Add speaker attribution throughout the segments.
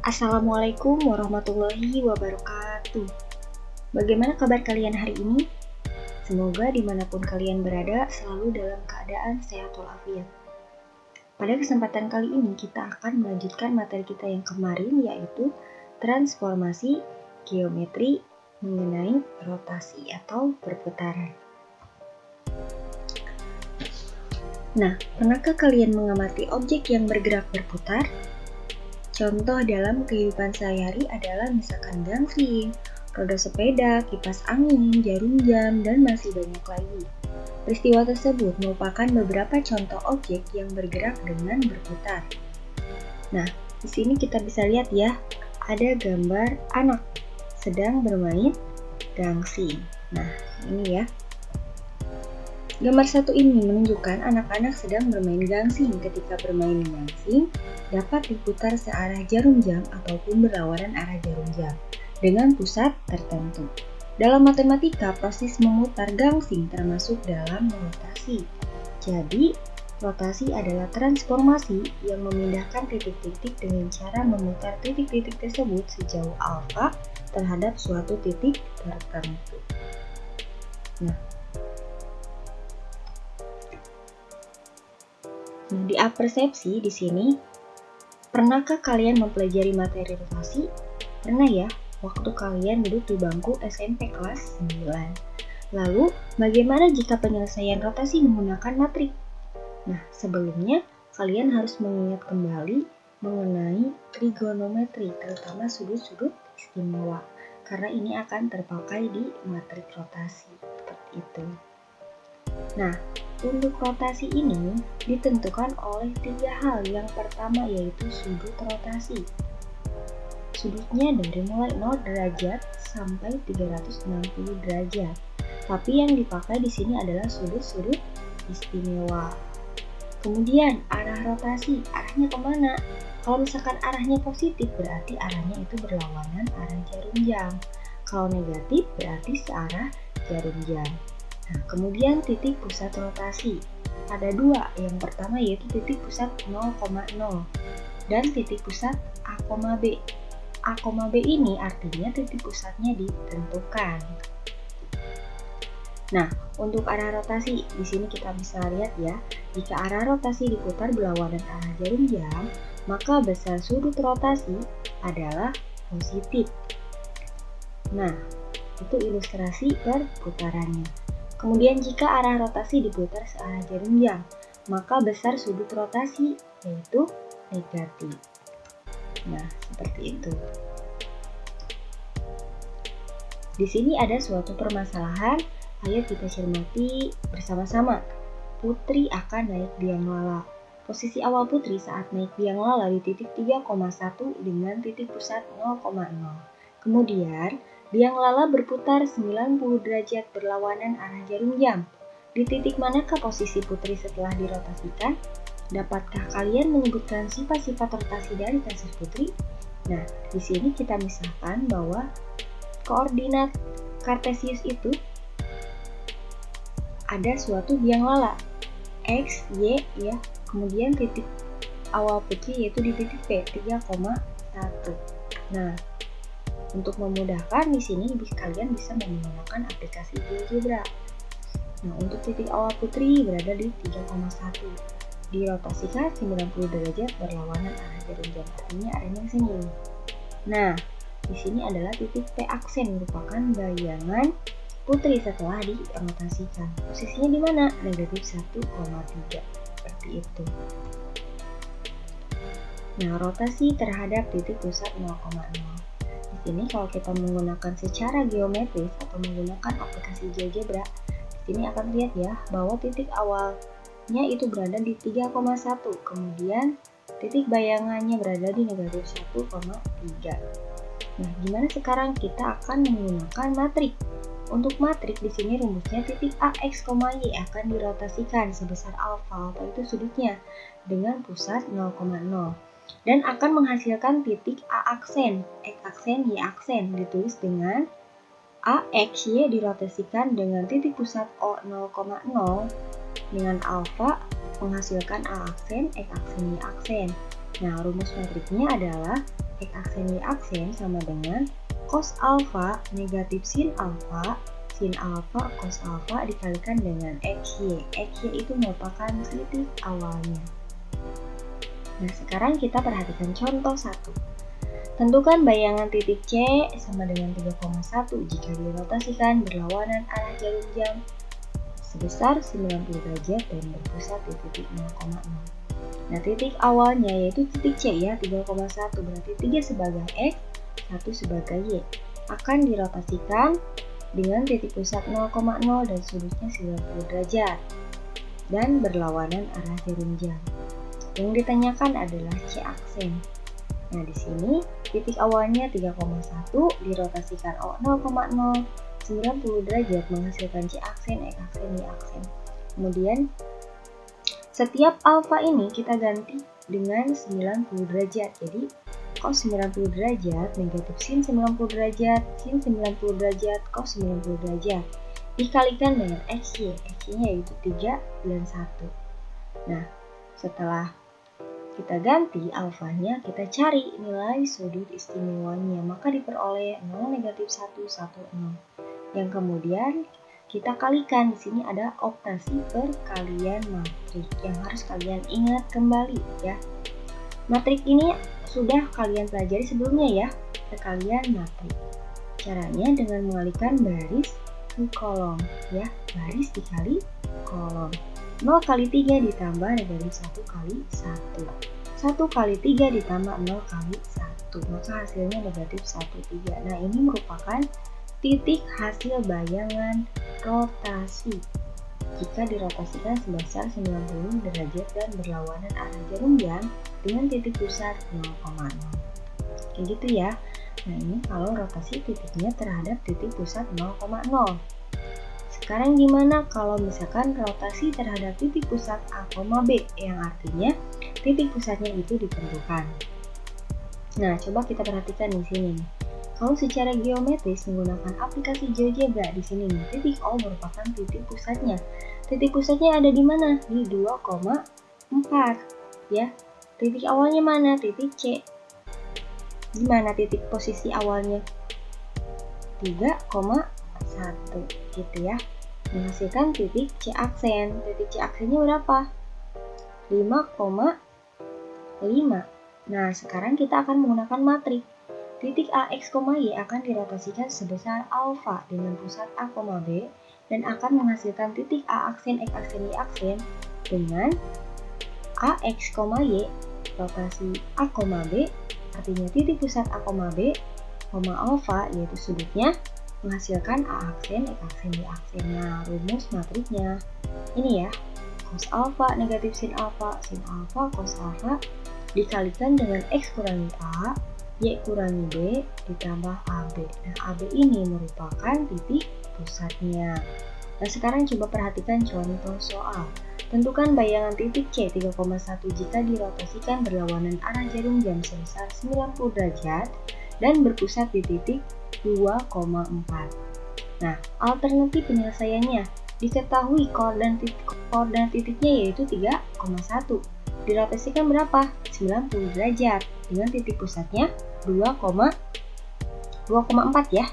Speaker 1: Assalamualaikum warahmatullahi wabarakatuh. Bagaimana kabar kalian hari ini? Semoga dimanapun kalian berada selalu dalam keadaan sehat walafiat. Pada kesempatan kali ini kita akan melanjutkan materi kita yang kemarin, yaitu transformasi geometri mengenai rotasi atau perputaran. Nah, pernahkah kalian mengamati objek yang bergerak berputar? Contoh dalam kehidupan sehari-hari adalah misalkan gangsing, roda sepeda, kipas angin, jarum jam, dan masih banyak lagi. Peristiwa tersebut merupakan beberapa contoh objek yang bergerak dengan berputar. Nah, di sini kita bisa lihat ya, ada gambar anak sedang bermain gangsing. Nah, ini ya. Gambar satu ini menunjukkan anak-anak sedang bermain gangsing. Ketika bermain gangsing, dapat diputar searah jarum jam ataupun berlawanan arah jarum jam dengan pusat tertentu. Dalam matematika, proses memutar gangsing termasuk dalam rotasi. Jadi, rotasi adalah transformasi yang memindahkan titik-titik dengan cara memutar titik-titik tersebut sejauh alfa terhadap suatu titik tertentu. Nah, di apersepsi di sini, pernahkah kalian mempelajari materi rotasi? Pernah ya, waktu kalian duduk di bangku SMP kelas 9. Lalu, bagaimana jika penyelesaian rotasi menggunakan matrik? Nah, sebelumnya kalian harus mengingat kembali mengenai trigonometri, terutama sudut-sudut istimewa, karena ini akan terpakai di matrik rotasi, seperti itu. Nah, untuk rotasi ini ditentukan oleh 3 hal. Yang pertama yaitu sudut rotasi. Sudutnya dari mulai 0 derajat sampai 360 derajat. Tapi yang dipakai di sini adalah sudut-sudut istimewa. Kemudian arah rotasi, arahnya kemana? Kalau misalkan arahnya positif berarti arahnya itu berlawanan arah jarum jam. Kalau negatif berarti searah jarum jam. Nah, kemudian titik pusat rotasi. Ada 2, yang pertama yaitu titik pusat 0,0 dan titik pusat A, B. A, B ini artinya titik pusatnya ditentukan. Nah, untuk arah rotasi, di sini kita bisa lihat ya, jika arah rotasi diputar berlawanan arah jarum jam, maka besar sudut rotasi adalah positif. Nah, itu ilustrasi perputarannya. Kemudian jika arah rotasi diputar searah jarum jam, maka besar sudut rotasi yaitu negatif. Nah, seperti itu. Di sini ada suatu permasalahan, ayo kita cermati bersama-sama. Putri akan naik biang lala. Posisi awal Putri saat naik biang lala di titik 3,1 dengan titik pusat 0,0. Kemudian, biang lala berputar 90 derajat berlawanan arah jarum jam. Di titik manakah posisi Putri setelah dirotasikan? Dapatkah kalian menyebutkan sifat-sifat rotasi dari kasur Putri? Nah, di sini kita misalkan bahwa koordinat kartesius itu ada suatu biang lala X, Y ya. Kemudian titik awal Putri yaitu di titik P 3,1. Nah, untuk memudahkan di sini kalian bisa menggunakan aplikasi GeoGebra. Nah, untuk titik awal Putri berada di 3,1. Dirotasikan 90 derajat berlawanan arah jarum jam, artinya arahnya ke sini. Nah, di sini adalah titik P aksen, merupakan bayangan Putri setelah dirotasikan. Posisinya di mana? Negatif 1,3. Seperti itu. Nah, rotasi terhadap titik pusat 0,0. Ini kalau kita menggunakan secara geometris atau menggunakan aplikasi GeoGebra, di sini akan lihat ya bahwa titik awalnya itu berada di 3,1, kemudian titik bayangannya berada di negatif 1,3. Nah, gimana sekarang kita akan menggunakan matrik? Untuk matrik di sini rumusnya titik A, X, Y akan dirotasikan sebesar alfa, atau itu sudutnya, dengan pusat 0,0. Dan akan menghasilkan titik A aksen, X aksen, Y aksen, ditulis dengan A, X, Y dirotasikan dengan titik pusat O 0,0 dengan alfa menghasilkan A aksen, X aksen, Y aksen. Nah, rumus matriknya adalah X aksen Y aksen sama dengan cos alfa negatif sin alfa cos alfa dikalikan dengan XY. XY itu merupakan titik awalnya. Nah, sekarang kita perhatikan contoh 1. Tentukan bayangan titik C sama dengan 3,1 jika dirotasikan berlawanan arah jarum jam sebesar 90 derajat dan berpusat di titik 0,0. Nah, titik awalnya yaitu titik C ya, 3,1 berarti 3 sebagai X, 1 sebagai Y. Akan dirotasikan dengan titik pusat 0,0 dan sudutnya 90 derajat dan berlawanan arah jarum jam. Yang ditanyakan adalah C aksen. Nah, di sini titik awalnya 3,1 dirotasikan 0,0 90 derajat menghasilkan C aksen, X aksen, Y aksen. Kemudian setiap alfa ini kita ganti dengan 90 derajat. Jadi cos 90 derajat negatif sin 90 derajat, sin 90 derajat, cos 90 derajat dikalikan dengan XY. XY-nya yaitu 3 dan 1. Nah, setelah kita ganti alfanya, kita cari nilai sudut istimewanya, maka diperoleh 0 negatif 1, 1, 0. Yang kemudian kita kalikan, di sini ada operasi perkalian matrik yang harus kalian ingat kembali ya. Matrik ini sudah kalian pelajari sebelumnya ya, perkalian matrik. Caranya dengan mengalihkan baris ke kolom ya, baris dikali kolom. 0 kali 3 ditambah negatif 1 kali 1. 1 kali 3 ditambah 0 kali 1. Maka hasilnya negatif 1, 3. Nah, ini merupakan titik hasil bayangan rotasi. Jika dirotasikan sebesar 90 derajat dan berlawanan arah jarum jam dengan titik pusat 0,0. Kayak gitu ya. Nah, ini kalau rotasi titiknya terhadap titik pusat 0,0. Sekarang gimana kalau misalkan rotasi terhadap titik pusat A, B, yang artinya titik pusatnya itu ditentukan. Nah, coba kita perhatikan di sini. Kalau secara geometris menggunakan aplikasi GeoGebra di sini nih, titik O merupakan titik pusatnya. Titik pusatnya ada di mana? Di 2,4 ya. Titik awalnya mana? Titik C. Di mana titik posisi awalnya? 3,1 gitu ya. Menghasilkan titik C aksen. Titik C aksennya berapa? 5,5. Nah, sekarang kita akan menggunakan matrik. Titik AX, Y akan dirotasikan sebesar alfa dengan pusat A, B dan akan menghasilkan titik A aksen, X aksen, Y aksen dengan AX, Y rotasi A, B artinya titik pusat A, B, alfa yaitu sudutnya menghasilkan A aksen, X aksen, Y aksen. Nah, rumus matriknya ini ya, cos alfa negatif sin alfa, cos alfa dikalikan dengan X kurangi A, Y kurangi B ditambah AB. Nah, AB ini merupakan titik pusatnya. Nah, sekarang coba perhatikan contoh soal. Tentukan bayangan titik C 3,1 jika dirotasikan berlawanan arah jarum jam sebesar 90 derajat dan berpusat di titik 2,4. Nah, alternatif penyelesaiannya diketahui koordinat titiknya yaitu 3,1. Dirotasikan berapa? 90 derajat dengan titik pusatnya 2,4 ya.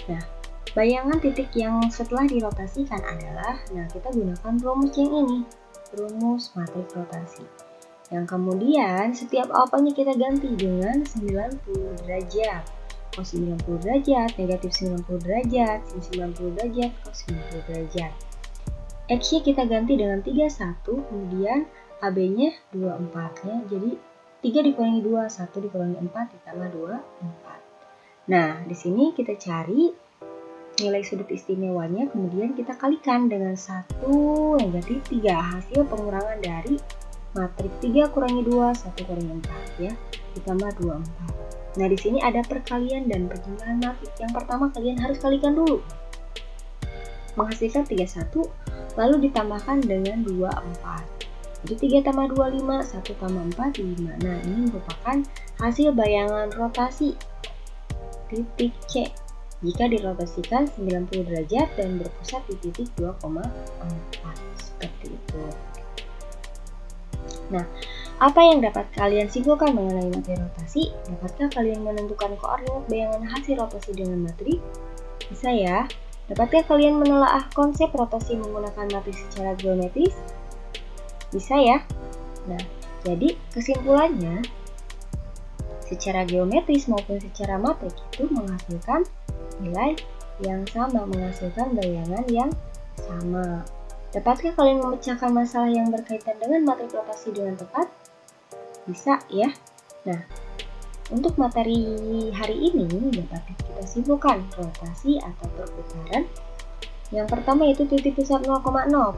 Speaker 1: Nah, bayangan titik yang setelah dirotasikan adalah, nah kita gunakan rumus yang ini, rumus matrik rotasi. Yang kemudian setiap alfanya kita ganti dengan 90 derajat. Cos 90 derajat, negatif 90 derajat, sin 90 derajat, cos 90 derajat. X-nya kita ganti dengan 31, kemudian AB-nya 24-nya, jadi 3 dikurangi 2, 1 dikurangi 4 ditambah 2, 4. Nah, di sini kita cari nilai sudut istimewanya, kemudian kita kalikan dengan 1 negatif 3, hasil pengurangan dari matrik 3 kurangi 2, 1 kurangi 4 ya, ditambah 2, 4. Nah, di sini ada perkalian dan penjumlahan matrik. Yang pertama kalian harus kalikan dulu. Menghasilkan 31, lalu ditambahkan dengan 2, 4. Jadi 3 tambah 2, 5, 1 tambah 4, 5. Nah, ini merupakan hasil bayangan rotasi titik C jika dirotasikan 90 derajat dan berpusat di titik 2,4. Seperti itu. Nah, Apa yang dapat kalian simpulkan mengenai materi rotasi? Dapatkah kalian menentukan koordinat bayangan hasil rotasi dengan matri? Bisa ya. Dapatkah kalian menelaah konsep rotasi menggunakan matris secara geometris? Bisa ya. Nah, jadi kesimpulannya, secara geometris maupun secara matrik itu menghasilkan nilai yang sama, menghasilkan bayangan yang sama. Dapatkah kalian memecahkan masalah yang berkaitan dengan matrik rotasi dengan tepat? Bisa ya. Nah, untuk materi hari ini dapat kita simpulkan rotasi atau perputaran. Yang pertama yaitu titik pusat 0,0.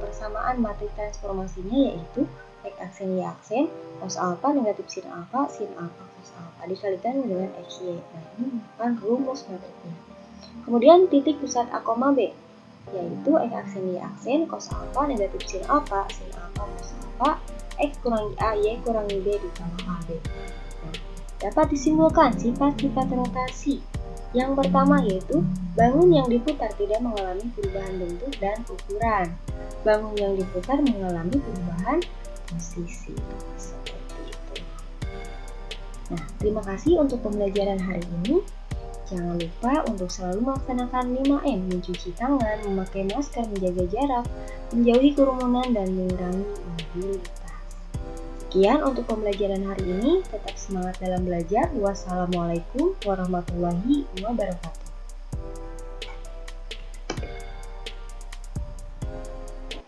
Speaker 1: Persamaan matrik transformasinya yaitu X aksen Y aksen cos alpha negatif sin alpha cos alpha dikalikan dengan XY. Nah, ini merupakan rumus matriknya. Kemudian titik pusat A, B yaitu X aksen Y aksen cos alpha negatif sin alpha cos alpha X kurangi A, Y kurangi B ditambah AB. Nah, dapat disimpulkan sifat-sifat rotasi. Yang pertama yaitu bangun yang diputar tidak mengalami perubahan bentuk dan ukuran. Bangun yang diputar mengalami perubahan posisi. Seperti itu. Nah, terima kasih untuk pembelajaran hari ini. Jangan lupa untuk selalu melaksanakan 5M, mencuci tangan, memakai masker, menjaga jarak, menjauhi kerumunan, dan mengurangi mobilitas. Sekian untuk pembelajaran hari ini. Tetap semangat dalam belajar. Wassalamualaikum warahmatullahi wabarakatuh.